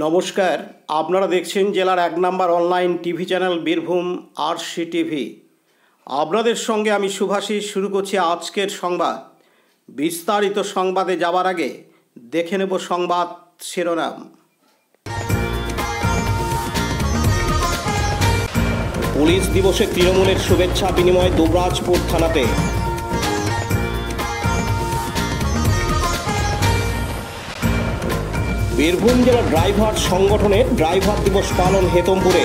নমস্কার, আপনারা দেখছেন জেলার 1 নম্বর online TV channel Birbhum RC TV. আপনাদের সঙ্গে আমি শুভাশিস। শুরু করছি আজকের সংবাদ। বিস্তারিত সংবাদে যাওয়ার আগে দেখে নেব সংবাদ শিরোনাম। পুলিশ দিবসে তৃণমূলের শুভেচ্ছা বিনিময় দুবরাজপুর থানাতে। বীরভূম জেলা ড্রাইভার সংগঠনের ড্রাইভার দিবস পালন হেতমপুরে।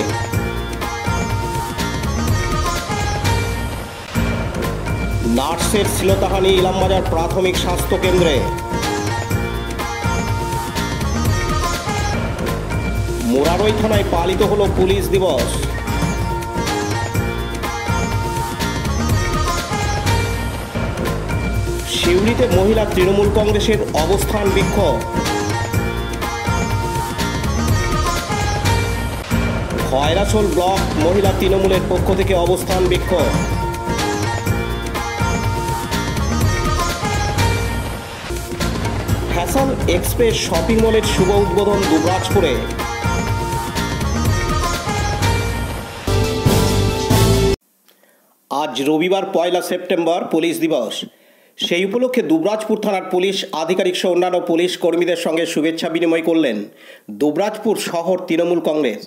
নার্সের শ্লীলতাহানি ইলামবাজার প্রাথমিক স্বাস্থ্য কেন্দ্রে। মোরারই থানায় পালিত হলো পুলিশ দিবস। সিউড়িতে মহিলা তৃণমূল কংগ্রেসের অবস্থান বিক্ষোভ। খয়রাছল ব্লক মহিলা তৃণমূলের পক্ষ থেকে অবস্থান বিক্ষোভ। ফ্যাশন এক্সপ্রেস শপিং মলের শুভ উদ্বোধন দুবরাজপুরে। আজ রবিবার 1 সেপ্টেম্বর পুলিশ দিবস। সেই উপলক্ষে দুবরাজপুর থানার পুলিশ আধিকারিক সহ অন্যান্য পুলিশ কর্মীদের সঙ্গে শুভেচ্ছা বিনিময় করলেন দুবরাজপুর শহর তৃণমূল কংগ্রেস।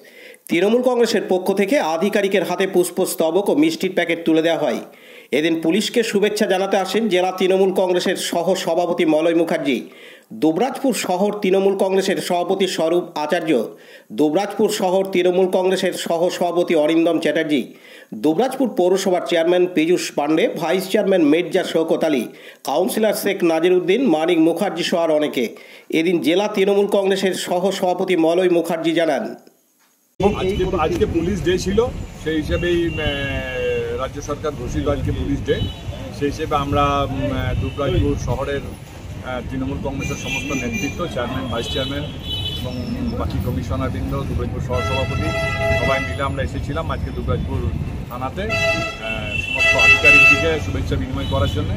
তৃণমূল কংগ্রেসের পক্ষ থেকে আধিকারিকের হাতে পুষ্পস্তবক ও মিষ্টির প্যাকেট তুলে দেওয়া হয়। এদিন পুলিশকে শুভেচ্ছা জানাতে আসেন জেলা তৃণমূল কংগ্রেসের সহ সভাপতি মলয় মুখার্জি, দুবরাজপুর শহর তৃণমূল কংগ্রেসের সভাপতি স্বরূপ আচার্য, দুবরাজপুর শহর তৃণমূল কংগ্রেসের সহ সভাপতি অরিন্দম চ্যাটার্জি, দুবরাজপুর পৌরসভার chairman Piyush Pandey, vice chairman Mirza Shaukat Ali, councillor Sheikh Nazir Uddin, Manik Mukherjee সহ আর অনেকে। এদিন জেলা তৃণমূল কংগ্রেসের সহ সভাপতি মলয় মুখার্জি জানান, আজকে পুলিশ ডে ছিল, সেই হিসেবেই রাজ্য সরকার ঘোষিত আজকে পুলিশ ডে। সেই হিসেবে আমরা দুবরাজপুর শহরের তৃণমূল কংগ্রেসের সমস্ত নেতৃত্ব, চেয়ারম্যান, ভাইস চেয়ারম্যান এবং বাকি কমিশনারবৃন্দ, দুবরাজপুর সহসভাপতি সবাই মিলে আমরা এসেছিলাম আজকে দুবরাজপুর থানাতে সমস্ত আধিকারিকদিকে শুভেচ্ছা বিনিময় করার জন্যে।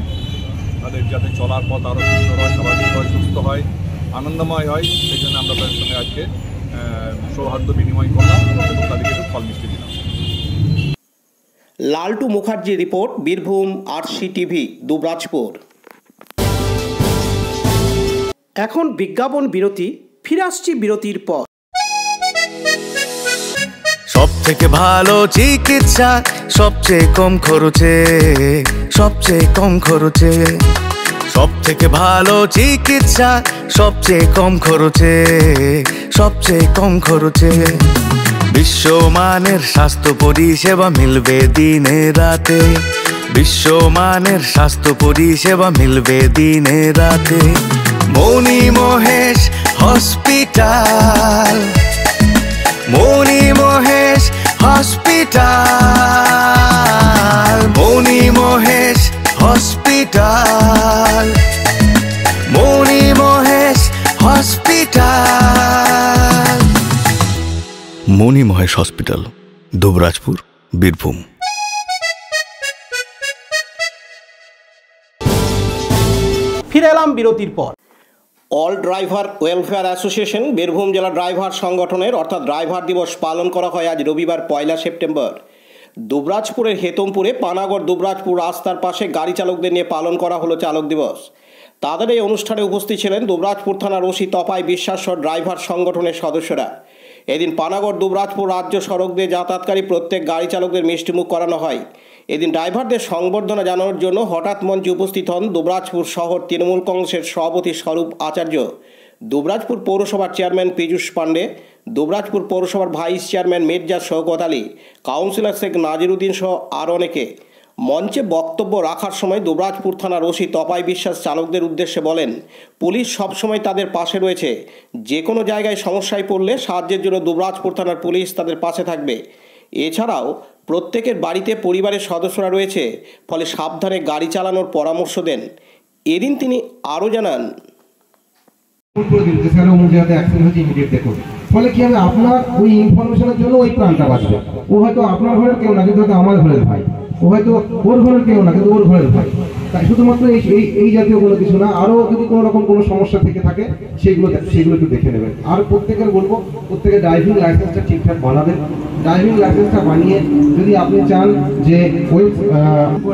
তাদের যাতে চলার পথ আরও সুন্দর হয়, স্বাভাবিক হয়, সুস্থ হয়, আনন্দময় হয়, সেই জন্য আমরা তাদের সঙ্গে আজকে সৌহার্দ্য বিনিময় করলাম এবং তাদেরকে একটু ফল মিষ্টি দিলাম। Laltu Mukherjee report, Birbhum RC TV, Dubrajpur. এখন বিজ্ঞাপন বিরতি, ফিরে আসছি বিরতির পর। সব থেকে ভালো চিকিৎসা সবচেয়ে কম খরচে, সবচেয়ে কম খরচে। সব থেকে ভালো চিকিৎসা সবচেয়ে কম খরচে, সবচেয়ে কম খরচে। বিশ্বমানের স্বাস্থ্য পরিষেবা মিলবে দিনে রাতে, বিশ্বমানের স্বাস্থ্য পরিষেবা মিলবে দিনে রাতে। মণি মহেশ হসপিটাল, মণি মহেশ হসপিটাল, মণি মহেশ হসপিটাল, মণি মহেশ হসপিটাল। মণি মহেশ হসপিটাল, দুবরাজপুর, বীরভূম। ফিরে এলাম বিরতির পর। All driver welfare association Birbhum জেলা ড্রাইভার সংগঠনের অর্থাৎ ড্রাইভার দিবস পালন করা হয় আজ রবিবার 1 সেপ্টেম্বর। দুবরাজপুরের হেতমপুরে পানাগড় দুবরাজপুর রাস্তার পাশে গাড়ি চালকদের নিয়ে পালন করা হলো চালক দিবস। তাদের এই অনুষ্ঠানে উপস্থিত ছিলেন দুবরাজপুর থানার ওসি তপাই বিশ্বাস সহ ড্রাইভার সংগঠনের সদস্যরা। এদিন পানাগড় দুবরাজপুর রাজ্য সড়ক দিয়ে যাতায়াতকারী প্রত্যেক গাড়ি চালকদের মিষ্টিমুখ করানো হয়। এদিন ড্রাইভারদের সংবর্ধনা জানানোর জন্য হঠাৎ মঞ্চে উপস্থিত হন দুবরাজপুর শহর তৃণমূল কংগ্রেসের সভাপতি স্বরূপ আচার্য, দুবরাজপুর পৌরসভার চেয়ারম্যান পীযূষ পাণ্ডে, দুবরাজপুর পৌরসভার vice chairman Mirza Shaukat Ali, councillor Sheikh Nazir Uddin সহ আর অনেকে। মঞ্চে বক্তব্য রাখার সময় দুবরাজপুর থানার ওসি তপাই বিশ্বাস চালকদের উদ্দেশ্যে বলেন, পুলিশ সবসময় তাদের পাশে রয়েছে, যে কোনো জায়গায় সমস্যায় পড়লে সাহায্যের জন্য দুবরাজপুর থানার পুলিশ তাদের পাশে থাকবে। এছাড়াও প্রত্যেকের বাড়িতে পরিবারের সদস্যরা রয়েছে, ফলে সাবধানে গাড়ি চালানোর পরামর্শ দেন। এদিন তিনি আরও জানান, ফলে কি হবে, আপনার ওই ইনফরমেশনের জন্য ওই প্রাণটা বাঁচবে। ও হয়তো আপনার ঘরের কেউ না, কিন্তু হয়তো আমার ঘরের ভাই, ও হয়তো ওর ঘরের কেউ না, কিন্তু ওর ঘরের ভাই। তাই শুধুমাত্র এই জাতীয় কোনো কিছু না, আরও যদি কোনো রকম কোনো সমস্যা থেকে থাকে সেগুলো একটু দেখে নেবেন। আর প্রত্যেকের বলবো, প্রত্যেকের ড্রাইভিং লাইসেন্সটা ঠিকঠাক বানাবেন। ড্রাইভিং লাইসেন্সটা বানিয়ে যদি আপনি চান যে ওই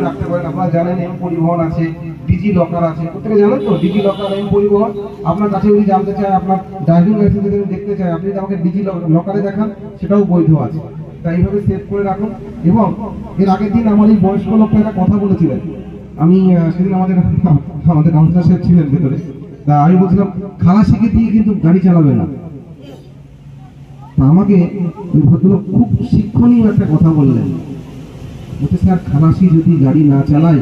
রাখতে পারেন, আপনারা জানেন এম পরিবহন আছে, ডিজি লকার আছে, প্রত্যেকে জানেন তো ডিজি লকার, এম পরিবহন। আপনার কাছে যদি জানতে চায়, আপনার ড্রাইভিং লাইসেন্স যদি দেখতে চায়, আপনি যদি আমাকে ডিজি লকারে দেখান, সেটাও বৈধ আছে। তাই এইভাবে সেভ করে রাখুন। এবং এর আগের দিন আমার এই বয়স্ক লোকটা একটা কথা বলেছিলেন, আমি সেদিন আমাদের কাউন্সিলর সাহেব ছিলেন ভেতরে, তা আমি বলছিলাম খালাসিকে দিয়ে কিন্তু গাড়ি চালাবে না। তা আমাকে ওই ভদ্রলোক খুব শিক্ষণীয় একটা কথা বললেন, বলছে স্যার খালাসি যদি গাড়ি না চালায়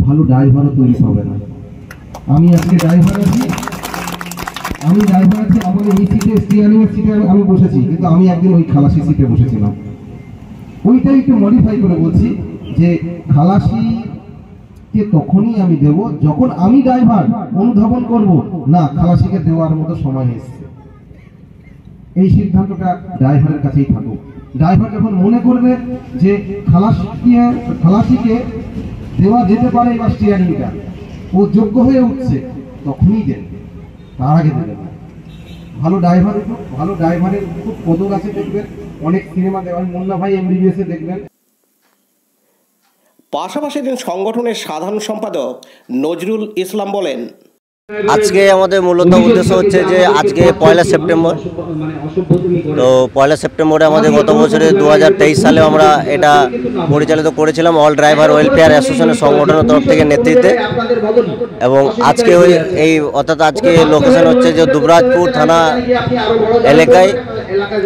ভালো ড্রাইভারও তৈরি হবে না। আমি আজকে ড্রাইভার আছি, আমাদের এই সিটে স্টিয়ারিং এর সিটে আমি বসেছি, কিন্তু আমি একদিন ওই খালাসি সিটে বসেছিলাম। ওইটাই একটু মডিফাই করে বলছি যে খালাসিকে তখনই আমি দেব যখন আমি ড্রাইভার অনুধাবন করব না খালাসিকে দেওয়ার মতো সময় এসেছে। এই সিদ্ধান্তটা ড্রাইভারের কাছেই থাকুক। ড্রাইভার যখন মনে করবে যে খালাসিকে দেওয়া যেতে পারে বা স্টিয়ারিংটা ও যোগ্য হয়ে উঠছে, তখনই দেন, তার আগে দেবেন না। ভালো ড্রাইভারের খুব পদক আছে, দেখবেন অনেক সিনেমা দেওয়ার, মুন্না ভাই MBBS এ দেখবেন। পাশাপাশি দিন সংগঠনের সাধারণ সম্পাদক নজরুল ইসলাম বলেন, আজকে আমাদের মূলত উদ্দেশ্য হচ্ছে যে আজকে 1 সেপ্টেম্বর, তো 1 সেপ্টেম্বরে আমাদের গত বছরে 2023 সালে আমরা এটা পরিচালিত করেছিলাম অল ড্রাইভার ওয়েলফেয়ার অ্যাসোসিয়েশনের সংগঠনের তরফ থেকে নেতৃত্বে। এবং আজকে অর্থাৎ আজকে লোকেশন হচ্ছে যে দুবরাজপুর থানা এলাকায়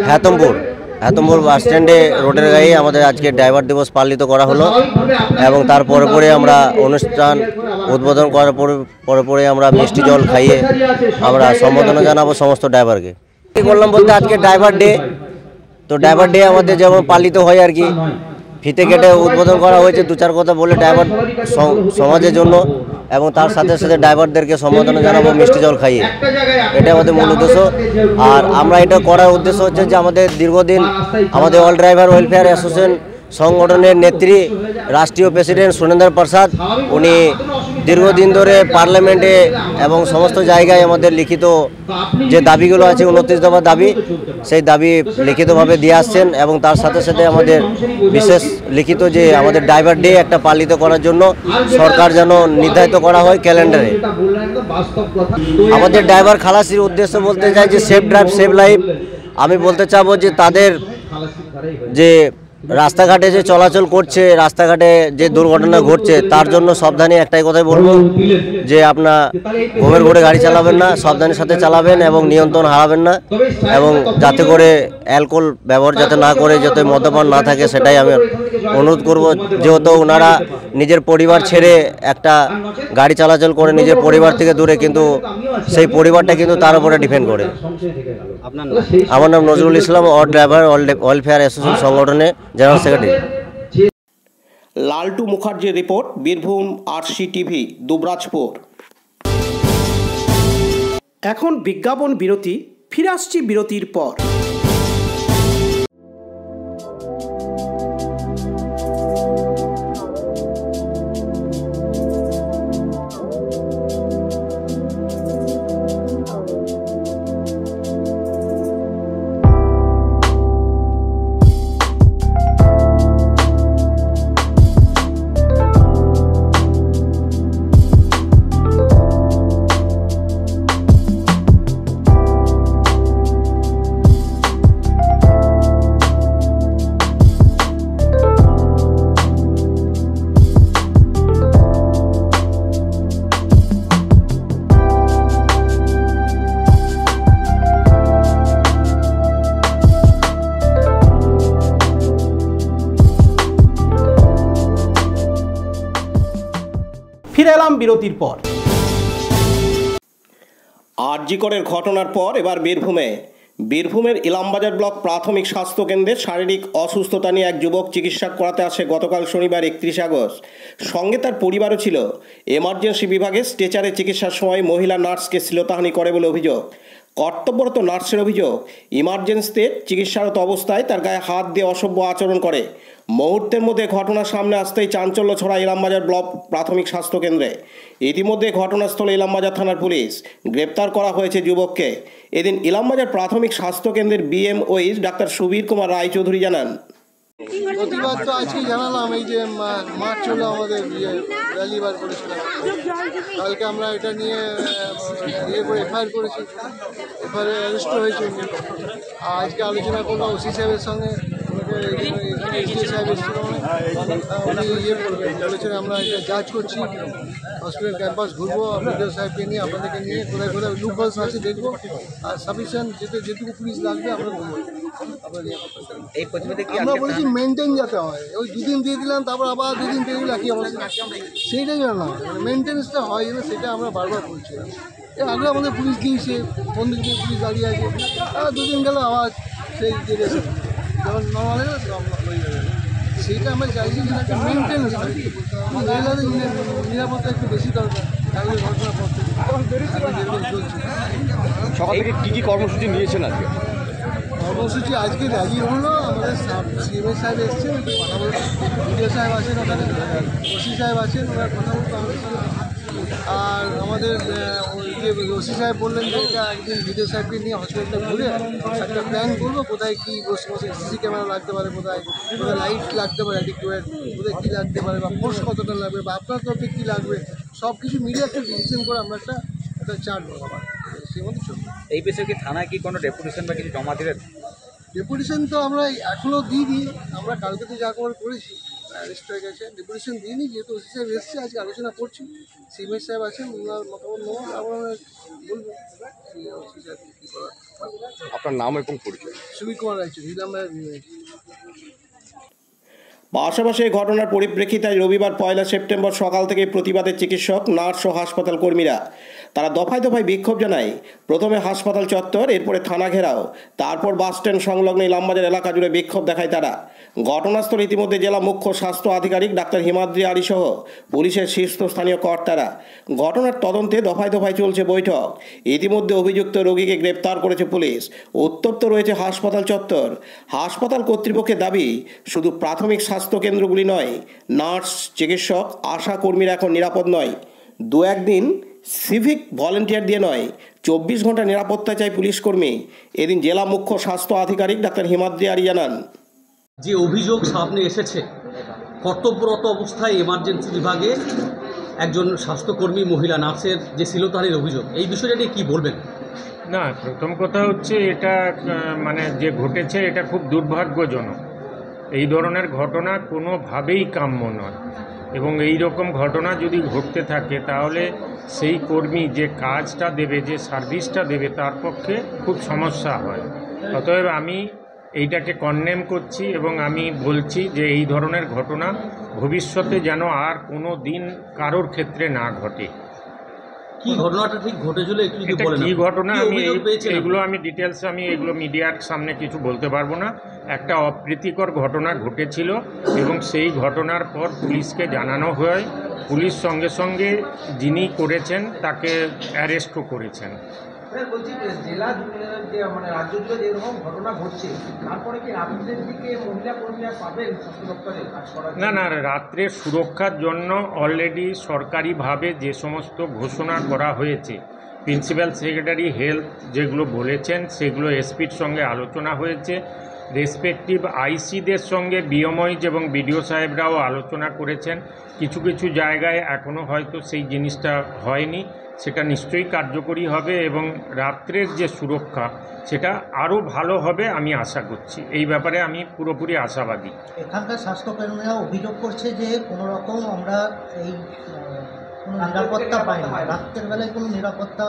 হ্যাতমপুর বাস স্ট্যান্ডে রোডের গায়ে আমাদের আজকে ড্রাইভার দিবস পালিত করা হলো। এবং তার পরে আমরা অনুষ্ঠান উদ্বোধন করার পরে আমরা মিষ্টি জল খাইয়ে আমরা সম্বোধনা জানাবো সমস্ত ড্রাইভারকে। কী করলাম বলতে আজকে ড্রাইভার ডে, তো ড্রাইভার ডে আমাদের যেমন পালিত হয় আর কি, ফিতে কেটে উদ্বোধন করা হয়েছে 2-4 কথা বলে ড্রাইভার সমাজের জন্য, এবং তার সাথে সাথে ড্রাইভারদেরকে সম্বোধনা জানাবো মিষ্টি জল খাইয়ে। এটা আমাদের মূল উদ্দেশ্য। আর আমরা এটা করার উদ্দেশ্য হচ্ছে যে আমাদের দীর্ঘদিন আমাদের অল ড্রাইভার ওয়েলফেয়ার অ্যাসোসিয়েশন সংগঠনের নেত্রী রাষ্ট্রীয় প্রেসিডেন্ট সুরেন্দ্র প্রসাদ, উনি দীর্ঘদিন ধরে পার্লামেন্টে এবং সমস্ত জায়গায় আমাদের লিখিত যে দাবিগুলো আছে 29 দফা দাবি, সেই দাবি লিখিতভাবে দিয়ে আসছেন। এবং তার সাথে সাথে আমাদের বিশেষ লিখিত যে আমাদের ড্রাইভার ডে একটা পালিত করার জন্য সরকার যেন নির্ধারিত করা হয় ক্যালেন্ডারে। আমাদের ড্রাইভার খালাসির উদ্দেশ্য বলতে চাই যে সেফ ড্রাইভ সেভ লাইফ। আমি বলতে চাবো যে তাদের যে রাস্তাঘাটে যে চলাচল করছে, রাস্তাঘাটে যে দুর্ঘটনা ঘটছে, তার জন্য সাবধানে একটাই কথাই বলবো যে আপনার ঘুমের ঘরে গাড়ি চালাবেন না, সাবধানের সাথে চালাবেন এবং নিয়ন্ত্রণ হারাবেন না, এবং যাতে করে অ্যালকোহল ব্যবহার যাতে না করে, যাতে মদ্যপান না থাকে, সেটাই আমি অনুরোধ করব। যেহেতু ওনারা নিজের পরিবার ছেড়ে একটা গাড়ি চলাচল করে নিজের পরিবার থেকে দূরে, কিন্তু সেই পরিবারটা কিন্তু তার উপরে ডিপেন্ড করে। আমার নাম Nazrul Islam, all driver welfare association সংগঠনের জেনারেল সেক্রেটারি। লালটু মুখার্জির রিপোর্ট, বীরভূম RCTV দুবরাজপুর। এখন বিজ্ঞাপন বিরতি, ফিরে আসছি বিরতির পর। ফিরে এলাম বিরতির পর। আরজি করের ঘটনার পর এবার বীরভূমের ইলামবাজার ব্লক প্রাথমিক স্বাস্থ্যকেন্দ্রে শারীরিক অসুস্থতা নিয়ে এক যুবক চিকিৎসা করাতে আসে গতকাল শনিবার 31 আগস্ট। সঙ্গে তার পরিবারও ছিল। এমার্জেন্সি বিভাগে স্ট্রেচারে চিকিৎসার সময় মহিলা নার্সকে শ্লীলতাহানি করে বলে অভিযোগ। কর্তব্যরত নার্সের অভিযোগ, ইমার্জেন্সিতে চিকিৎসারত অবস্থায় তার গায়ে হাত দিয়ে অসভ্য আচরণ করে। মুহূর্তের মধ্যে ঘটনা সামনে আসতেই চাঞ্চল্য ছড়ায় ইলামবাজার ব্লক প্রাথমিক স্বাস্থ্যকেন্দ্রে। ইতিমধ্যে ঘটনাস্থলে ইলামবাজার থানার পুলিশ, গ্রেপ্তার করা হয়েছে যুবককে। এদিন ইলামবাজার প্রাথমিক স্বাস্থ্যকেন্দ্রের বিএমওইস ডাক্তার সুবীর কুমার রায়চৌধুরী জানান, প্রতিবাদ তো আজকে জানালাম, এই যে মার্চ হলো আমাদের র্যালি বার করেছিলাম, কালকে আমরা এটা নিয়ে করে এফআইআর করেছি, এফআইআর অ্যারেস্ট হয়েছে। আজকে আলোচনা করলাম ওসি সাহেবের সঙ্গে, সাহেব এসেছিল, উনি বলেছেন আমরা এটা জাজ করছি, হসপিটাল ক্যাম্পাস ঘুরবো বিডিও সাহেবকে নিয়ে, আপনাদেরকে নিয়ে কোথায় কোথায় লুপহোলস আছে দেখবো, আর সাফিসিয়েন্ট যেটুকু পুলিশ লাগবে আমরা ঘুরবো। আমরা বলেছি মেনটেন যাতে হয়, ওই দুদিন দিয়ে দিলাম তারপর আবার দুদিন দিয়ে দিলে একই অবস্থা, সেইটাই যেন না মেনটেন্সটা হয় যেন, সেটা আমরা বারবার করছিলাম। এর আগে আমাদের পুলিশ দিয়েছে, বন্দুক দিয়ে পুলিশ দাঁড়িয়ে আছে, আর দুদিন গেল আবার সেই যেটা যেমন নর্মাল হয়ে গেছে হয়ে যাবে, সেইটা আমরা চাইছি যে একটা মেনটেন্স থাকে, মহিলাদের নিরাপত্তা একটু বেশি দরকার। তাহলে ঘটনা পড়তে চলছে। সকাল থেকে কী কী কর্মসূচি নিয়েছেন আজকে? কর্মসূচি আজকে র্যালি হলো, আমাদের সিএমএ সাহেব এসছেন, কথা বলতে বিডিও সাহেব আছেন, ওখানে ওসি সাহেব আছেন, ওরা কথা বলতে আমাদের সঙ্গে। আর আমাদের যে ওসি সাহেব বললেন যে এটা একদিন বিডিও সাহেবকে নিয়ে হসপিটালটা ঘুরে একটা প্ল্যান করবো, কোথায় কী সিসি ক্যামেরা লাগতে পারে, কোথায় কোথায় লাইট লাগতে পারে অ্যাডিকুয়েট, কোথায় কী লাগতে পারে, বা ফোর্স কতটা লাগবে, বা আপনার তরফে কী লাগবে, সব কিছু মিলিয়ে একটা ডিসিশন করে আমরা একটা চার্ট বসাবো, সেই মধ্যে চলবে। এই বিষয়ে কি থানায় কি কোনো ডেপুটেশন বা কিছু জমা দিলেন? ডেপুটেশন তো আমরা এখনও দিইনি, আমরা কালকে তো যা করেছি অ্যারেস্ট হয়ে গেছে, ডেপুটেশন দিইনি, যেহেতু ওসি সাহেব এসছে আজকে আলোচনা করছি, সিএমএস সাহেব আছেন, ওনার মতামত নেবো, আমরা বলবো ওসি সাহেব কী করার। আপনার নাম এবং পরিচয়? সুবীর কুমার রায়চৌধুরী, আমরা পাশাপাশি এই ঘটনার পরিপ্রেক্ষিতে রবিবার 1 সেপ্টেম্বর সকাল থেকে প্রতিবাদের চিকিৎসক, নার্স ও হাসপাতাল কর্মীরা তারা দফায় দফায় বিক্ষোভ জানায়। প্রথমে হাসপাতাল চত্বর, এরপরে থানা ঘেরাও, তারপর বাসস্ট্যান্ড সংলগ্ন ইলামবাজার এলাকা জুড়ে বিক্ষোভ দেখায় তারা। ঘটনাস্থলে ইতিমধ্যে জেলা মুখ্য স্বাস্থ্য আধিকারিক ডাক্তার হিমাদ্রি আরি সহ পুলিশের শীর্ষস্থানীয় কর্তারা। ঘটনার তদন্তে দফায় দফায় চলছে বৈঠক। ইতিমধ্যে অভিযুক্ত রোগীকে গ্রেপ্তার করেছে পুলিশ। উত্তপ্ত রয়েছে হাসপাতাল চত্বর। হাসপাতাল কর্তৃপক্ষের দাবি, শুধু প্রাথমিক স্বাস্থ্যকেন্দ্রগুলি নয়, নার্স, চিকিৎসক, আশা কর্মীরা এখন নিরাপদ নয়। দু একদিন সিভিক ভলেন্টিয়ার দিয়ে নয়, 24 ঘন্টা নিরাপত্তা চাই পুলিশ কর্মী। এদিন জেলা মুখ্য স্বাস্থ্য আধিকারিক ডাক্তার হিমাদ্রি আরি জানান, যে অভিযোগ সামনে এসেছে, কর্তব্যরত অবস্থায় এমার্জেন্সি বিভাগে একজন স্বাস্থ্যকর্মী মহিলা নার্সের যে শ্লীলতাহানির অভিযোগ, এই বিষয়টা নিয়ে কী বলবেন? না, প্রথম কথা হচ্ছে এটা মানে যে ঘটেছে এটা খুব দুর্ভাগ্যজনক। এই ধরনের ঘটনা কোনোভাবেই কাম্য নয়, এবং এই রকম ঘটনা যদি ঘটতে থাকে তাহলে সেই কর্মী যে কাজটা দেবে, যে সার্ভিসটা দেবে, তার পক্ষে খুব সমস্যা হয়। অতএব আমি এইটাকে কন্ডেম করছি এবং আমি বলছি যে এই ধরনের ঘটনা ভবিষ্যতে যেন আর কোনো দিন কারোর ক্ষেত্রে না ঘটে। কি ঘটনাটা ঠিক ঘটেছিল একটু যদি বলেন। কি ঘটনা এগুলো আমি ডিটেলসে এগুলো মিডিয়ার সামনে কিছু বলতে পারবো না। একটা অপ্রীতিকর ঘটনা ঘটেছিল এবং সেই ঘটনার পর পুলিশকে জানানো হয়। পুলিশ সঙ্গে সঙ্গে যিনি করেছেন তাকে অ্যারেস্টও করেছেন। বলছি জেলা যে মানে রাজ্য জুড়ে যেরকম ঘটনা ঘটছে, তারপরে কি রাত্রের দিকে মহিলা কর্মীরা পাবেন সুরক্ষার কাজ করার? না না, রাত্রের সুরক্ষার জন্য অলরেডি সরকারিভাবে যে সমস্ত ঘোষণা করা হয়েছে, প্রিন্সিপাল সেক্রেটারি হেলথ যেগুলো বলেছেন সেগুলো এসপির সঙ্গে আলোচনা হয়েছে। রেসপেক্টিভ আইসিদের সঙ্গে বিএমওইজ এবং বিডিও সাহেবরাও আলোচনা করেছেন। কিছু কিছু জায়গায় এখনও হয়তো সেই জিনিসটা হয়নি, সেটা নিশ্চয়ই কার্যকরী হবে এবং রাত্রের যে সুরক্ষা সেটা আরও ভালো হবে আমি আশা করছি। এই ব্যাপারে আমি পুরোপুরি আশাবাদী। এখানকার স্বাস্থ্যকর্মীরা অভিযোগ করছে যে কোনো রকম আমরা এই কোনো নিরাপত্তা পাই না, রাত্রের বেলায় কোনো নিরাপত্তা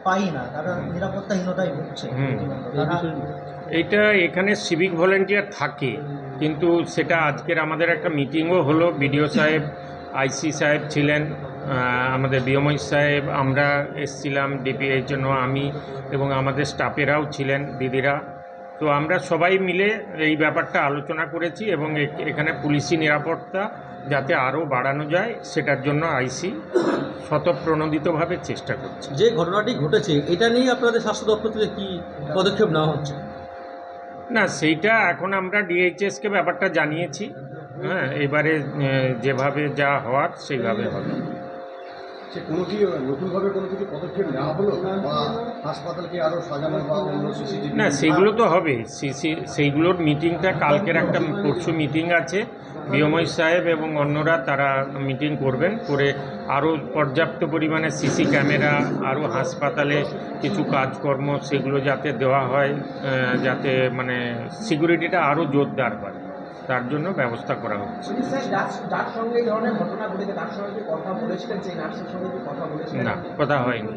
পাই না, তারা নিরাপত্তাহীনতায় ভুগছে। এইটা এখানে সিভিক ভলেন্টিয়ার থাকে, কিন্তু সেটা আজকের আমাদের একটা মিটিংও হলো। বিডিও সাহেব, আইসি সাহেব ছিলেন, আমাদের বিএমওই সাহেব, আমরা এসছিলাম ডিপিএর জন্য, আমি এবং আমাদের স্টাফেরাও ছিলেন, দিদিরা। তো আমরা সবাই মিলে এই ব্যাপারটা আলোচনা করেছি এবং এখানে পুলিশি নিরাপত্তা যাতে আরও বাড়ানো যায় সেটার জন্য আইসি স্বতঃপ্রণোদিতভাবে চেষ্টা করছে। যে ঘটনাটি ঘটেছে এটা নিয়ে আপনাদের স্বাস্থ্য দপ্তর থেকে কী পদক্ষেপ নেওয়া হচ্ছে? না, সেইটা এখন আমরা ডিএইচএসকে ব্যাপারটা জানিয়েছি। হ্যাঁ, এবারে যেভাবে যা হওয়ার সেইভাবে হবে। কোনো কি নতুনভাবে কোনো কিছু পদক্ষেপ নেওয়া হলো বা হাসপাতালকে আরও সাজানো বা অন্য সিসিটিভি? না, সেইগুলো তো হবে। সেইগুলোর মিটিংটা কালকের একটা পরশু মিটিং আছে, বিয়ময় সাহেব এবং অন্যরা তারা মিটিং করবেন, করে আরও পর্যাপ্ত পরিমাণে সিসি ক্যামেরা, আরও হাসপাতালে কিছু কাজকর্ম সেগুলো যাতে দেওয়া হয়, যাতে মানে সিকিউরিটিটা আরও জোরদার হয়, তার জন্য ব্যবস্থা করা হচ্ছে। না, কথা হয়নি।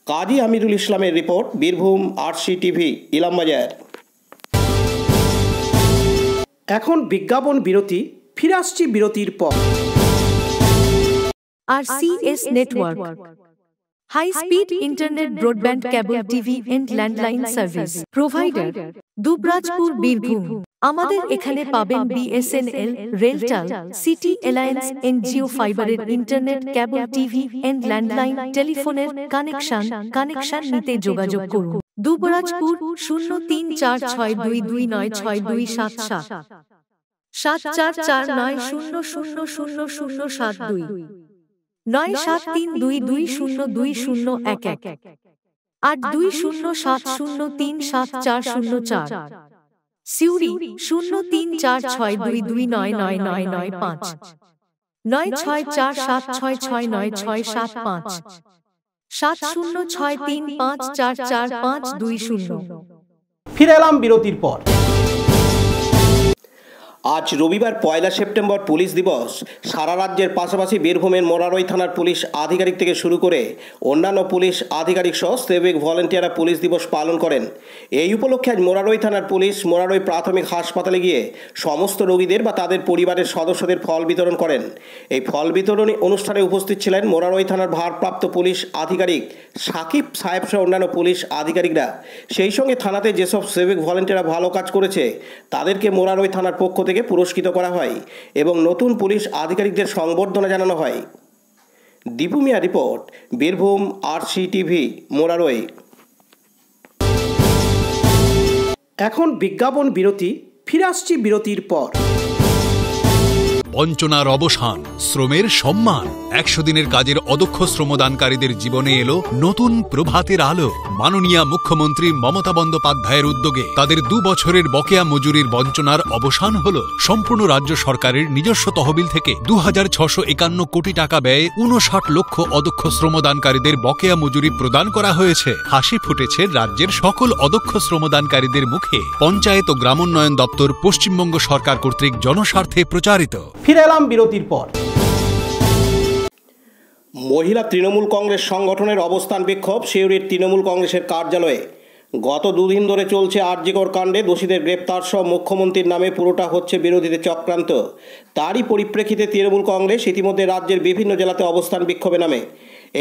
কাজী আমিরুল ইসলামের report, Birbhum RC TV, Ilambazar. এখন বিজ্ঞাপন বিরতি, ফিরে আসছি বিরতির পর। RCS Network, high speed internet, broadband, cable TV and landline service provider, Dubrajpur, Birbhum. আমাদের এখানে পাবেন BSNL, RailTel, city alliance, NGO ফাইবারের internet, cable TV and landline টেলিফোনের কানেকশন নিতে যোগাযোগ করুন। দুবরাজপুর 0346229627 7449000072 9732202011 8207037404। সিউড়ি 034622999995 9647669675 7063544520। ফিরে এলাম বিরতির পর। আজ রবিবার 1 সেপ্টেম্বর পুলিশ দিবস। সারা রাজ্যের পাশাপাশি বীরভূমের মোরারই থানার পুলিশ আধিকারিক থেকে শুরু করে অন্যান্য পুলিশ আধিকারিক সহ সিভিক ভলেন্টিয়াররা পুলিশ দিবস পালন করেন। এই উপলক্ষে আজ মোরারই থানার পুলিশ মোরারই প্রাথমিক হাসপাতালে গিয়ে সমস্ত রোগীদের বা তাদের পরিবারের সদস্যদের ফল বিতরণ করেন। এই ফল বিতরণী অনুষ্ঠানে উপস্থিত ছিলেন মোরারই থানার ভারপ্রাপ্ত পুলিশ আধিকারিক সাকিব সাহেব সহ অন্যান্য পুলিশ আধিকারিকরা। সেই সঙ্গে থানাতে যেসব সিভিক ভলেন্টিয়াররা ভালো কাজ করেছে তাদেরকে মোরারই থানার পক্ষ থেকে পুরস্কৃত করা হয় এবং নতুন পুলিশ আধিকারিকদের সংবর্ধনা জানানো হয়। Dipu Mia report, Birbhum RC TV, Murarai. এখন বিজ্ঞাপন বিরতি, ফিরে আসছি বিরতির পর। বঞ্চনার অবসান, শ্রমের সম্মান। 100 দিনের কাজের অদক্ষ শ্রমদানকারীদের জীবনে এলো নতুন প্রভাতের আলো। মাননীয় মুখ্যমন্ত্রী মমতা বন্দ্যোপাধ্যায়ের উদ্যোগে তাদের 2 বছরের বকেয়া মজুরির বঞ্চনার অবসান হলো। সম্পূর্ণ রাজ্য সরকারের নিজস্ব তহবিল থেকে 2651 কোটি টাকা ব্যয়ে 59 লক্ষ অদক্ষ শ্রমদানকারীদের বকেয়া মজুরি প্রদান করা হয়েছে। হাসি ফুটেছে রাজ্যের সকল অদক্ষ শ্রমদানকারীদের মুখে। পঞ্চায়েত ও গ্রামোন্নয়ন দপ্তর, পশ্চিমবঙ্গ সরকার কর্তৃক জনস্বার্থে প্রচারিত। ফিরে এলাম বিরতির পর। মহিলা তৃণমূল কংগ্রেস সংগঠনের অবস্থান বিক্ষোভ সিউড়ির তৃণমূল কংগ্রেসের কার্যালয়ে। গত 2 দিন ধরে চলছে আরজিকর কাণ্ডে দোষীদের গ্রেপ্তার সহ মুখ্যমন্ত্রীর নামে পুরোটা হচ্ছে বিরোধীদের চক্রান্ত। তারই পরিপ্রেক্ষিতে তৃণমূল কংগ্রেস ইতিমধ্যে রাজ্যের বিভিন্ন জেলাতে অবস্থান বিক্ষোভে নামে।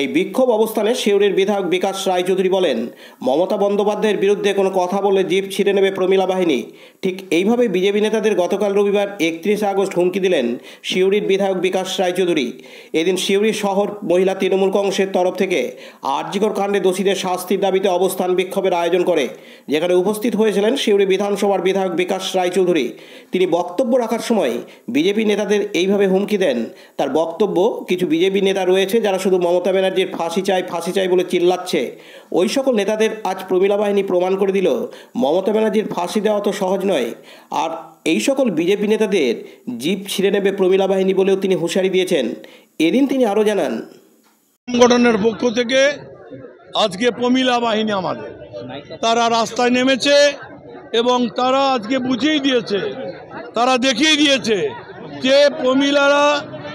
এই বিক্ষোভ অবস্থানে সিউড়ির বিধায়ক বিকাশ রায়চৌধুরী বলেন, মমতা বন্দ্যোপাধ্যায়ের বিরুদ্ধে কোনো কথা বললে জিভ ছিঁড়ে নেবে প্রমীলা বাহিনী। ঠিক এইভাবে বিজেপি নেতাদের গতকাল রবিবার 31 আগস্ট হুমকি দিলেন সিউড়ির বিধায়ক বিকাশ রায়চৌধুরী। এদিন সিউড়ি শহর মহিলা তৃণমূল কংগ্রেসের তরফ থেকে আরজিকর কাণ্ডে দোষীদের শাস্তির দাবিতে অবস্থান বিক্ষোভের আয়োজন করে, যেখানে উপস্থিত হয়েছিলেন সিউড়ি বিধানসভার বিধায়ক বিকাশ রায়চৌধুরী। তিনি বক্তব্য রাখার সময় বিজেপি নেতাদের এইভাবে হুমকি দেন। তার বক্তব্য, কিছু বিজেপি নেতা রয়েছে যারা শুধু মমতা ব্যানার্জির ফাঁসি চাই বলে চিল্লাচ্ছে। ওই সকল নেতাদের আজ প্রমীলা বাহিনী প্রমাণ করে দিল মমতা ব্যানার্জির ফাঁসি দেওয়া তো সহজ নয়। আর এই সকল বিজেপি নেতাদের জিভ ছিঁড়ে নেবে প্রমীলা বাহিনী বলেও তিনি হুঁশিয়ারি দিয়েছেন। এদিন তিনি আরও জানান, সংগঠনের পক্ষ থেকে আজকে প্রমীলা বাহিনী আমাদের তারা রাস্তায় নেমেছে এবং তারা আজকে বুঝিয়ে দিয়েছে, তারা দেখিয়ে দিয়েছে যে প্রমীলারা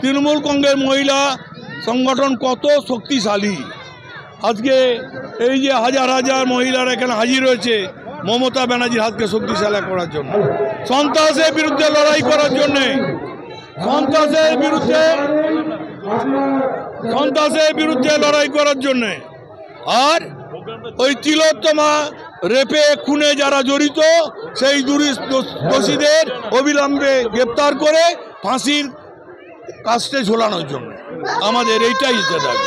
তৃণমূল কংগ্রেস মহিলা সংগঠন কত শক্তিশালী। আজকে এই যে হাজার হাজার মহিলারা এখানে হাজির হয়েছে মমতা ব্যানার্জির হাতকে শক্তিশালী করার জন্য, সন্ত্রাসের বিরুদ্ধে লড়াই করার জন্যে, সন্ত্রাসের বিরুদ্ধে লড়াই করার জন্যে। আর ওই তিলোত্তমা রেপে খুনে যারা জড়িত সেই দোষীদের অবিলম্বে গ্রেপ্তার করে ফাঁসির কাস্টে ঝোলানোর জন্য আমাদের এইটাই ইচ্ছা থাকে।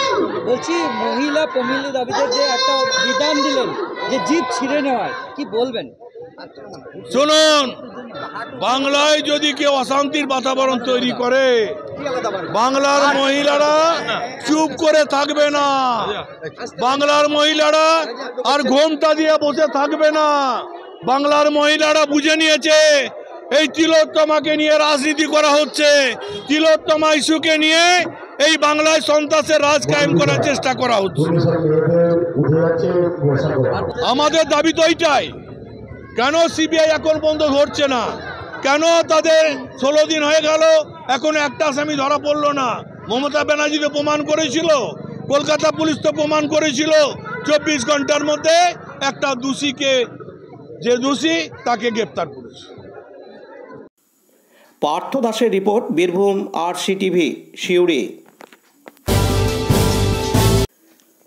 বলছি মহিলা প্রমিলি দাবিদের যে একটা বিধান দিলেন যে জিপ ছিঁড়ে নেওয়ায় কি বলবেন? শুনুন, বাংলায় যদি কেউ অশান্তির বাতাবরণ তৈরি করে বাংলার মহিলারা চুপ করে থাকবে না, বাংলার মহিলারা আর ঘোমটা দিয়ে বসে থাকবে না। বাংলার মহিলারা বুঝে নিয়েছে এই তিলোত্তমাকে নিয়ে রাজনীতি করা হচ্ছে, তিলোত্তমা ইস্যুকে নিয়ে এই বাংলায় সন্ত্রাসের রাজ কায়েম করার চেষ্টা করা হচ্ছে। আমাদের দাবি তো এইটাই, কেন সিবিআই এখন পর্যন্ত ধরছে না? কেন তাদের 16 দিন হয়ে গেল এখন একটা আসামি ধরা পড়লো না? মমতা ব্যানার্জি তো প্রমাণ করেছিল, কলকাতা পুলিশ তো প্রমাণ করেছিল 24 ঘন্টার মধ্যে একটা দোষীকে, যে দোষী তাকে গ্রেপ্তার করেছে। পার্থ দাসের রিপোর্ট, বীরভূম RCTV, সিউড়ি।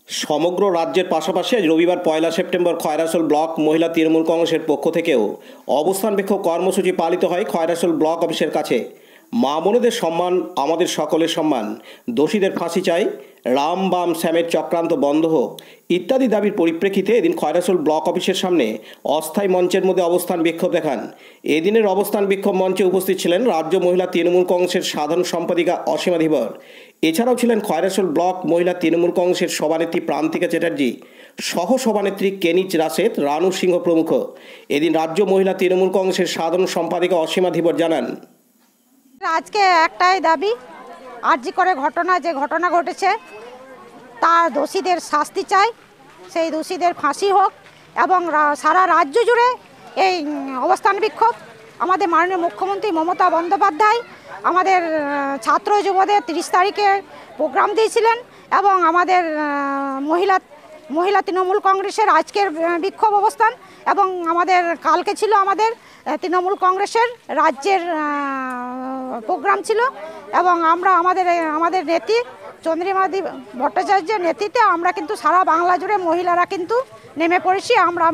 সমগ্র রাজ্যের পাশাপাশি আজ রবিবার 1 সেপ্টেম্বর খয়রাসোল ব্লক মহিলা তৃণমূল কংগ্রেসের পক্ষ থেকেও অবস্থান বিক্ষোভ কর্মসূচি পালিত হয় খয়রাসোল ব্লক অফিসের কাছে। মা বোনেদের সম্মান আমাদের সকলের সম্মান, দোষীদের ফাঁসি চাই, রাম বাম শ্যামের চক্রান্ত বন্ধ হোক ইত্যাদি দাবির পরিপ্রেক্ষিতে এদিন খয়রাসোল ব্লক অফিসের সামনে অস্থায়ী মঞ্চের মধ্যে অবস্থান বিক্ষোভ দেখান। এদিনের অবস্থান বিক্ষোভ মঞ্চে উপস্থিত ছিলেন রাজ্য মহিলা তৃণমূল কংগ্রেসের সাধারণ সম্পাদিকা অসীমা ধীবর। এছাড়াও ছিলেন খয়রাসোল ব্লক মহিলা তৃণমূল কংগ্রেসের সভানেত্রী প্রান্তিকা চ্যাটার্জি, সহ সভানেত্রী কেনিচ রাশেদ, রানু সিংহ প্রমুখ। এদিন রাজ্য মহিলা তৃণমূল কংগ্রেসের সাধারণ সম্পাদিকা অসীমা ধীবর জানান, আজকে একটাই দাবি, আরজি করে যে ঘটনা ঘটেছে তার দোষীদের শাস্তি চাই, সেই দোষীদের ফাঁসি হোক এবং সারা রাজ্য জুড়ে এই অবস্থান বিক্ষোভ। আমাদের মাননীয় মুখ্যমন্ত্রী মমতা বন্দ্যোপাধ্যায় আমাদের ছাত্র যুবদের 30 তারিখে প্রোগ্রাম দিয়েছিলেন এবং আমাদের মহিলা তৃণমূল কংগ্রেসের আজকের বিক্ষোভ অবস্থান এবং আমাদের কালকে ছিল আমাদের তৃণমূল কংগ্রেসের রাজ্যের প্রোগ্রাম ছিল এবং আমরা আমাদের নেত্রী চন্দ্রিমাদি ভট্টাচার্যের নেতৃত্বে আমরা কিন্তু সারা বাংলা জুড়ে মহিলারা কিন্তু নেমে পড়েছি। আমরা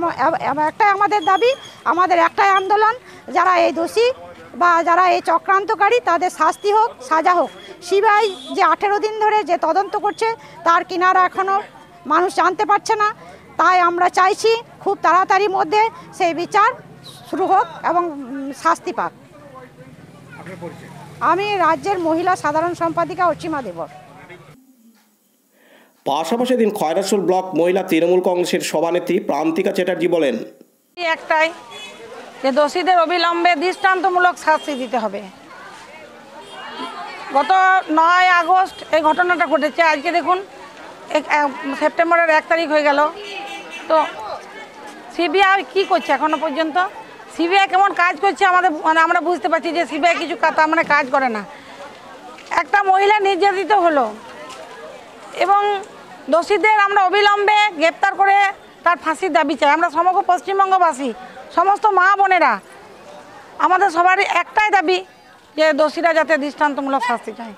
একটাই আমাদের দাবি, আমাদের একটাই আন্দোলন, যারা এই দোষী বা যারা এই চক্রান্তকারী তাদের শাস্তি হোক, সাজা হোক। সিবিআই যে 18 দিন ধরে যে তদন্ত করছে তার কিনারা এখনও মানুষ জানতে পারছে না, তাই আমরা চাইছি খুব তাড়াতাড়ির মধ্যে সেই বিচার শুরু হোক এবং শাস্তি পাক। আমি রাজ্যের মহিলা সাধারণ সম্পাদিকা অসীমা ধীবর। পাশাপাশি দিন খয়রাসোল ব্লক মহিলা তৃণমূল কংগ্রেসের সভানেত্রী প্রান্তিকা চ্যাটার্জি বলেন, একটাই যে দোষীদের অবিলম্বে দৃষ্টান্তমূলক শাস্তি দিতে হবে। গত 9 আগস্ট এই ঘটনাটা ঘটেছে, আজকে দেখুন সেপ্টেম্বরের 1 তারিখ হয়ে গেল। তো সিবিআই কি করছে এখনো পর্যন্ত? সিবিআই কেমন কাজ করছে আমাদের আমরা বুঝতে পারছি যে সিবিআই কিছু তার মানে কাজ করে না। একটা মহিলা নির্যাতিত হলো এবং দোষীদের আমরা অবিলম্বে গ্রেপ্তার করে তার ফাঁসির দাবি চাই। আমরা সমগ্র পশ্চিমবঙ্গবাসী সমস্ত মা বোনেরা আমাদের সবারই একটাই দাবি যে দোষীরা যাতে দৃষ্টান্তমূলক শাস্তি চায়,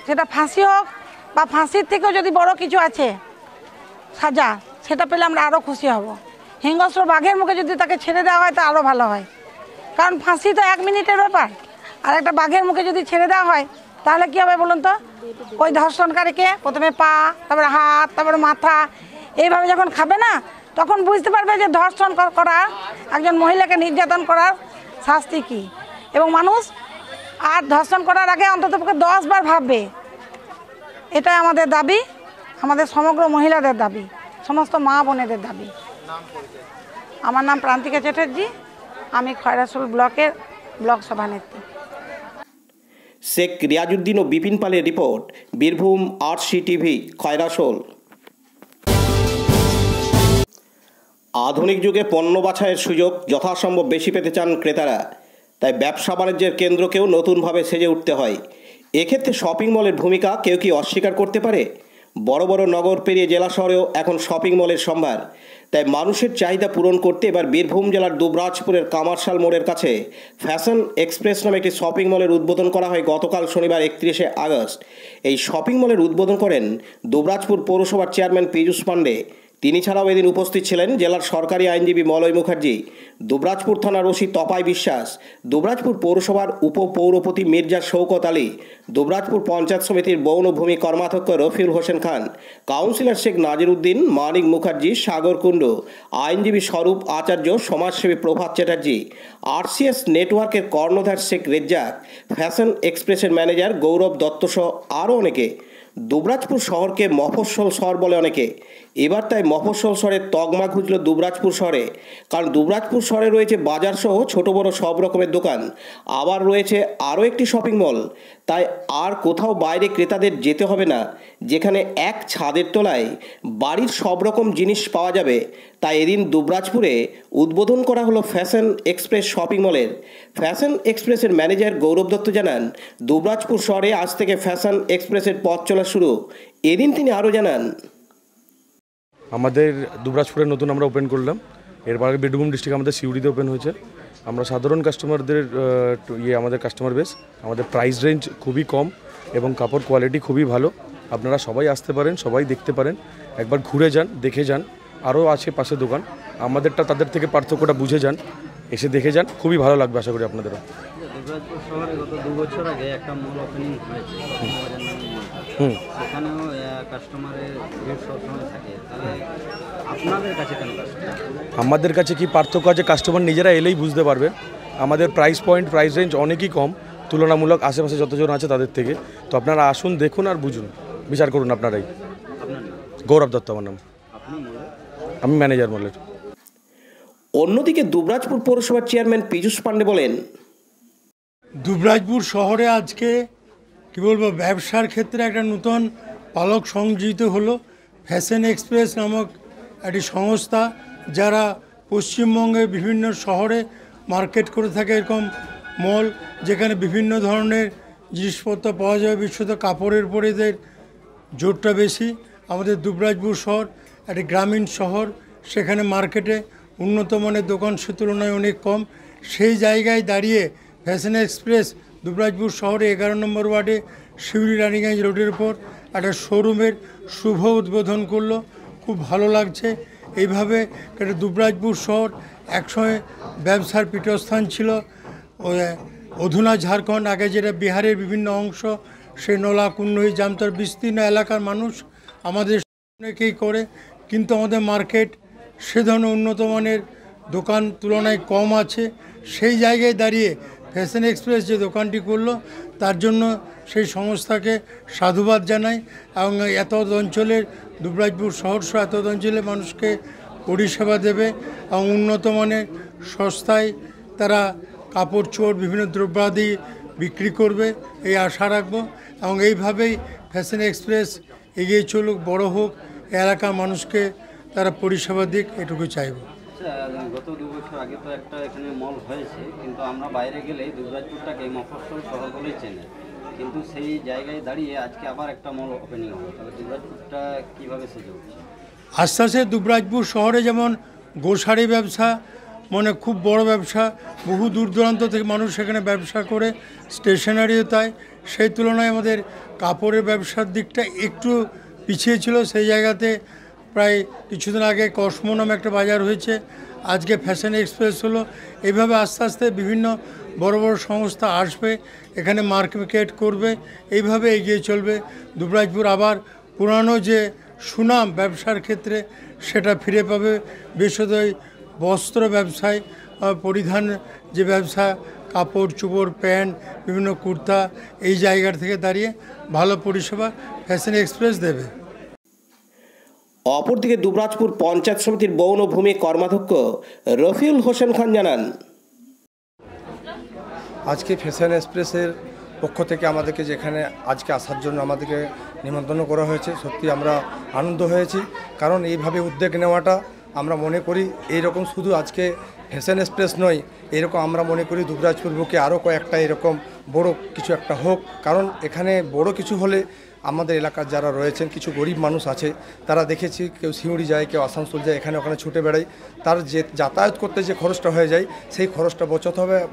সেটা ফাঁসি হোক বা ফাঁসির থেকেও যদি বড় কিছু আছে সাজা, সেটা পেলে আমরা আরও খুশি হব। হিংস্র বাঘের মুখে যদি তাকে ছেড়ে দেওয়া হয় তা আরও ভালো হয়, কারণ ফাঁসি তো 1 মিনিটের ব্যাপার। আর একটা বাঘের মুখে যদি ছেড়ে দেওয়া হয় তাহলে কী হবে বলুন তো? ওই ধর্ষণকারীকে প্রথমে পা, তারপরে হাত, তারপরে মাথা, এইভাবে যখন খাবে না তখন বুঝতে পারবে যে ধর্ষণ করা, একজন মহিলাকে নির্যাতন করার শাস্তি কী। এবং মানুষ আর ধর্ষণ করার আগে অন্ততপক্ষে 10 বার ভাববে। এটাই আমাদের দাবি, আমাদের সমগ্র মহিলাদের দাবি, সমস্ত মা বোনেদের দাবি। আমার নাম প্রান্তিকা চ্যাটার্জি, আমি খয়রাসোল ব্লকের ব্লক সভানেত্রী। শেখ রিয়াজউদ্দিন ও বিপিন পালের রিপোর্ট, বীরভূম RCTV, খয়রাসোল। আধুনিক যুগে পণ্য বাছাইয়ের সুযোগ যথাসম্ভব বেশি পেতে চান ক্রেতারা, তাই ব্যবসা বাণিজ্যের কেন্দ্রকেও নতুনভাবে সেজে উঠতে হয়। এক্ষেত্রে শপিং মলের ভূমিকা কেউ কি অস্বীকার করতে পারে? বড় বড় নগর পেরিয়ে জেলা শহরেও এখন শপিং মলের সম্ভার। তাই মানুষের চাহিদা পূরণ করতে এবার বীরভূম জেলার দুবরাজপুরের কামারশাল মোড়ের কাছে ফ্যাশন এক্সপ্রেস নামে একটি শপিং মলের উদ্বোধন করা হয় গতকাল শনিবার 31শে আগস্ট। এই শপিং মলের উদ্বোধন করেন দুবরাজপুর পৌরসভার চেয়ারম্যান পীযূষ পাণ্ডে। তিনি ছাড়াও এদিন উপস্থিত ছিলেন জেলার সরকারি আইনজীবী মলয় মুখার্জি, দুবরাজপুর থানার ওসি তপাই বিশ্বাস, দুবরাজপুর পৌরসভার উপপৌরপতি মির্জা শওকত আলী, দুবরাজপুর পঞ্চায়েত সমিতির বৌনভূমি কর্মাধ্যক্ষ রফিউল হোসেন খান, কাউন্সিলর শেখ নাজির উদ্দিন, মানিক মুখার্জি, সাগর কুণ্ডু, আইনজীবী স্বরূপ আচার্য, সমাজসেবী প্রভাত চ্যাটার্জি, আরসিএস নেটওয়ার্কের কর্ণধার শেখ রেজ্জাক, ফ্যাশন এক্সপ্রেসের ম্যানেজার গৌরব দত্ত সহ আরও অনেকে। দুবরাজপুর শহরকে মফস্বল শহর বলে অনেকে। এবার তাই মফস্বল শহরের তকমা খুঁজল দুবরাজপুর শহরে, কারণ দুবরাজপুর শহরে রয়েছে বাজার সহ ছোট বড় সব রকমের দোকান, আবার রয়েছে আরও একটি শপিং মল। তাই আর কোথাও বাইরে ক্রেতাদের যেতে হবে না, যেখানে এক ছাদের তলায় বাড়ির সব রকম জিনিস পাওয়া যাবে। তাই এদিন দুবরাজপুরে উদ্বোধন করা হলো ফ্যাশন এক্সপ্রেস শপিং মলের। ফ্যাশন এক্সপ্রেসের ম্যানেজার গৌরব দত্ত জানান, দুবরাজপুর শহরে আজ থেকে ফ্যাশন এক্সপ্রেসের পথ চলা শুরু। এদিন তিনি আরও জানান, আমাদের দুবরাজপুরে নতুন আমরা ওপেন করলাম, এর আগে বীরভূম ডিস্ট্রিক্ট আমাদের সিউড়িতে ওপেন হয়েছে। আমরা সাধারণ কাস্টমারদের আমাদের কাস্টমার বেস, আমাদের প্রাইস রেঞ্জ খুবই কম এবং কাপড় কোয়ালিটি খুবই ভালো। আপনারা সবাই আসতে পারেন, সবাই দেখতে পারেন, একবার ঘুরে যান, দেখে যান। আরও আছে পাশে দোকান, আমাদেরটা তাদের থেকে পার্থক্যটা বুঝে যান, এসে দেখে যান, খুবই ভালো লাগবে আশা করি আপনাদেরও। দুবরাজপুর শহরে গত 2 বছর আগে একটা মল ওপেনিং হয়েছে, সেখানেও কাস্টমারের ভিড় সবসময় থাকে। তাহলে আপনাদের কাছে কেন আমাদের কাছে কি পার্থক্য আছে কাস্টমার নিজেরা এলেই বুঝতে পারবে। আমাদের প্রাইস রেঞ্জ অনেকই কম তুলনামূলক আশেপাশে যতজন আছে তাদের থেকে। তো আপনারা আসুন, দেখুন আর বুঝুন, বিচার করুন আপনারাই। গৌরব দত্ত আমার নাম, আমি ম্যানেজার মলের। অন্যদিকে দুবরাজপুর পৌরসভার চেয়ারম্যান পীযূষ পাণ্ডে বলেন, দুবরাজপুর শহরে আজকে কী বলবো, ব্যবসার ক্ষেত্রে একটা নতুন পালক সংযোজিত হলো। ফ্যাশন এক্সপ্রেস নামক একটি সংস্থা, যারা পশ্চিমবঙ্গের বিভিন্ন শহরে মার্কেট করে থাকে এরকম মল, যেখানে বিভিন্ন ধরনের জিনিসপত্র পাওয়া যাবে। বিশেষত কাপড়ের উপরে এদের জোরটা বেশি। আমাদের দুবরাজপুর শহর একটি গ্রামীণ শহর, সেখানে মার্কেটে উন্নত মানের দোকান সে তুলনায় অনেক কম। সেই জায়গায় দাঁড়িয়ে ফ্যাশন এক্সপ্রেস দুবরাজপুর শহরে 11 নম্বর ওয়ার্ডে শিউরি রানীগঞ্জ রোডের উপর একটা শোরুমের শুভ উদ্বোধন করলো। খুব ভালো লাগছে। এইভাবে একটা দুবরাজপুর শহর একসময় ব্যবসার পীঠস্থান ছিল। অধুনা ঝাড়খণ্ড, আগে যেটা বিহারের বিভিন্ন অংশ, সে নলা কুন্নই জামতর বিস্তীর্ণ এলাকার মানুষ আমাদের অনেকেই করে, কিন্তু আমাদের মার্কেট সে ধরনের উন্নত মানের দোকান তুলনায় কম আছে। সেই জায়গায় দাঁড়িয়ে ফ্যাশন এক্সপ্রেস যে দোকানটি করলো, তার জন্য সেই সংস্থাকে সাধুবাদ জানাই। এবং এত অঞ্চলের দুবরাজপুর শহর সহ এত অঞ্চলের মানুষকে পরিষেবা দেবে এবং উন্নত মানের সস্তায় তারা কাপড় চোপড় বিভিন্ন দ্রব্যাদি বিক্রি করবে, এই আশা রাখবো। এবং এইভাবেই ফ্যাশন এক্সপ্রেস এগিয়ে চলুক, বড় হোক, এলাকার মানুষকে তারা পরিষেবা দিক, এটুকু চাইব। গত 2 বছর আগে তো একটা এখানে মল হয়েছে, কিন্তু আমরা বাইরে গেলেই দুবরাজপুরটাকে মফস্বল শহর বলেই চেনে, কিন্তু সেই জায়গায় দাঁড়িয়ে আজকে আবার একটা মল ওপেনিং হলো। তাহলে দুবরাজপুরটা কীভাবে সেজে উঠছে? আস্তে আস্তে দুবরাজপুর শহরে যেমন গোসারি ব্যবসা মানে খুব বড় ব্যবসা, বহু দূর দূরান্ত থেকে মানুষ সেখানে ব্যবসা করে, স্টেশনারিও তাই। সেই তুলনায় আমাদের কাপড়ের ব্যবসার দিকটা একটু পিছিয়ে ছিল। সেই জায়গাতে প্রায় কিছুদিন আগে কসমো নামে একটা বাজার হয়েছে, আজকে ফ্যাশন এক্সপ্রেস হলো। এইভাবে আস্তে আস্তে বিভিন্ন বড় বড় সংস্থা আসবে, এখানে মার্কেট করবে, এইভাবে এগিয়ে চলবে। দুবরাজপুর আবার পুরানো যে সুনাম ব্যবসার ক্ষেত্রে সেটা ফিরে পাবে। বিশেষত বস্ত্র ব্যবসায় পরিধান যে ব্যবসা, কাপড় চোপড়, প্যান্ট, বিভিন্ন কুর্তা, এই জায়গার থেকে দাঁড়িয়ে ভালো পরিষেবা ফ্যাশন এক্সপ্রেস দেবে। অপরদিকে দুবরাজপুর পঞ্চায়েত সমিতির বৌনভূমি কর্মাধ্যক্ষ রফিউল হোসেন খান জানান, আজকে ফ্যাশন এক্সপ্রেসের পক্ষ থেকে আমাদেরকে যেখানে আজকে আসার জন্য আমাদেরকে নিমন্ত্রণ করা হয়েছে, সত্যি আমরা আনন্দ হয়েছি। কারণ এইভাবে উদ্যোগ নেওয়াটা আমরা মনে করি এইরকম শুধু আজকে ফ্যাশন এক্সপ্রেস নয়, এরকম আমরা মনে করি দুবরাজপুর বুকে আরও কয়েকটা এরকম বড় কিছু একটা হোক। কারণ এখানে বড় কিছু হলে আমাদের এলাকার যারা রয়েছেন কিছু গরিব মানুষ আছে, তারা দেখেছি কেউ সিউড়ি যায়, কেউ আসানসোল যায়, এখানে ওখানে ছুটে বেড়ায়, তার যে যাতায়াত করতে যে খরচটা হয়ে যায় সেই খরচটা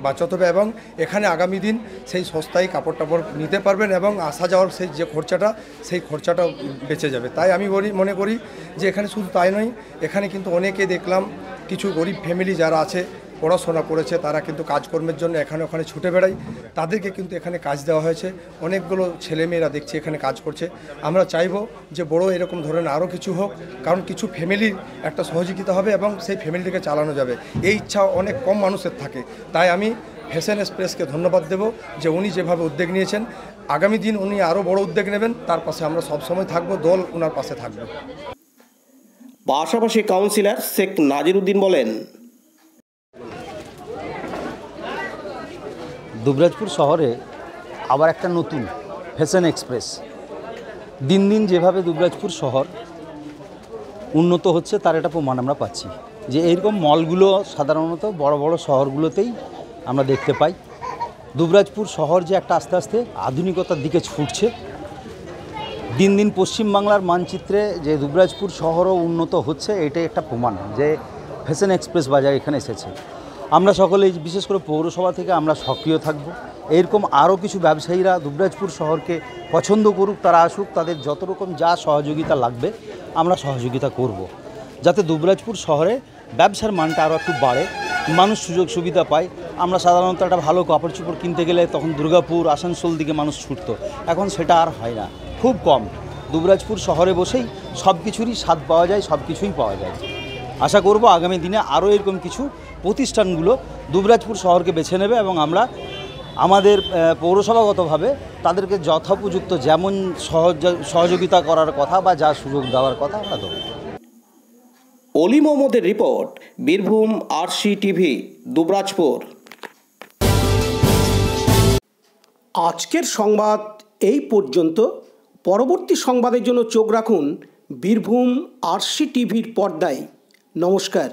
বাঁচাতে হবে এবং এখানে আগামী দিন সেই সস্তায় কাপড় টাপড় নিতে পারবেন এবং আসা যাওয়ার সেই যে খরচাটা সেই খরচাটা বেঁচে যাবে। তাই আমি মনে করি যে এখানে শুধু তাই নয়, এখানে কিন্তু অনেকে দেখলাম কিছু গরিব ফ্যামিলি যারা আছে পড়াশোনা করেছে, তারা কিন্তু কাজকর্মের জন্য এখানে ওখানে ছুটে বেড়ায়, তাদেরকে কিন্তু এখানে কাজ দেওয়া হয়েছে। অনেকগুলো ছেলেমেয়েরা দেখছি এখানে কাজ করছে। আমরা চাইবো যে বড় এরকম ধরনের আরও কিছু হোক, কারণ কিছু ফ্যামিলির একটা সহযোগিতা হবে এবং সেই ফ্যামিলিটাকে চালানো যাবে, এই ইচ্ছা অনেক কম মানুষের থাকে। তাই আমি ফ্যাশন এক্সপ্রেসকে ধন্যবাদ দেব যে উনি যেভাবে উদ্যোগ নিয়েছেন, আগামী দিন উনি আরও বড় উদ্যোগ নেবেন, তার পাশে আমরা সবসময় থাকবো, দল ওনার পাশে থাকবে। পাশাপাশি কাউন্সিলর শেখ নাজির উদ্দিন বলেন, দুবরাজপুর শহরে আবার একটা নতুন ফ্যাশন এক্সপ্রেস। দিন দিন যেভাবে দুবরাজপুর শহর উন্নত হচ্ছে তার একটা প্রমাণ আমরা পাচ্ছি যে এইরকম মলগুলো সাধারণত বড় বড় শহরগুলোতেই আমরা দেখতে পাই। দুবরাজপুর শহর যে একটা আস্তে আস্তে আধুনিকতার দিকে ছুটছে, দিন দিন পশ্চিমবাংলার মানচিত্রে যে দুবরাজপুর শহরও উন্নত হচ্ছে, এটাই একটা প্রমাণ যে ফ্যাশন এক্সপ্রেস বাজার এখানে এসেছে। আমরা সকলেই বিশেষ করে পৌরসভা থেকে আমরা সক্রিয় থাকব। এরকম আরও কিছু ব্যবসায়ীরা দুবরাজপুর শহরকে পছন্দ করুক, তারা আসুক, তাদের যত রকম যা সহযোগিতা লাগবে আমরা সহযোগিতা করব, যাতে দুবরাজপুর শহরে ব্যবসার মানটা আরও একটু বাড়ে, মানুষ সুযোগ সুবিধা পায়। আমরা সাধারণত একটা ভালো কাপড় চোপড় কিনতে গেলে তখন দুর্গাপুর আসানসোল দিকে মানুষ ছুটতো, এখন সেটা আর হয় না, খুব কম। দুবরাজপুর শহরে বসেই সব কিছুরই স্বাদ পাওয়া যায়, সব কিছুই পাওয়া যায়। আশা করব আগামী দিনে আরও এরকম কিছু প্রতিষ্ঠানগুলো দুবরাজপুর শহরকে বেছে নেবে এবং আমরা আমাদের পৌরসভাগতভাবে তাদেরকে যথোপযুক্ত যেমন সহযোগিতা করার কথা বা যা সুযোগ দেওয়ার কথা আমরা দেবো। অলি মোহাম্মদের রিপোর্ট, বীরভূম RCTV, দুবরাজপুর। আজকের সংবাদ এই পর্যন্ত। পরবর্তী সংবাদের জন্য চোখ রাখুন বীরভূম RCTVর পর্দায়। নমস্কার।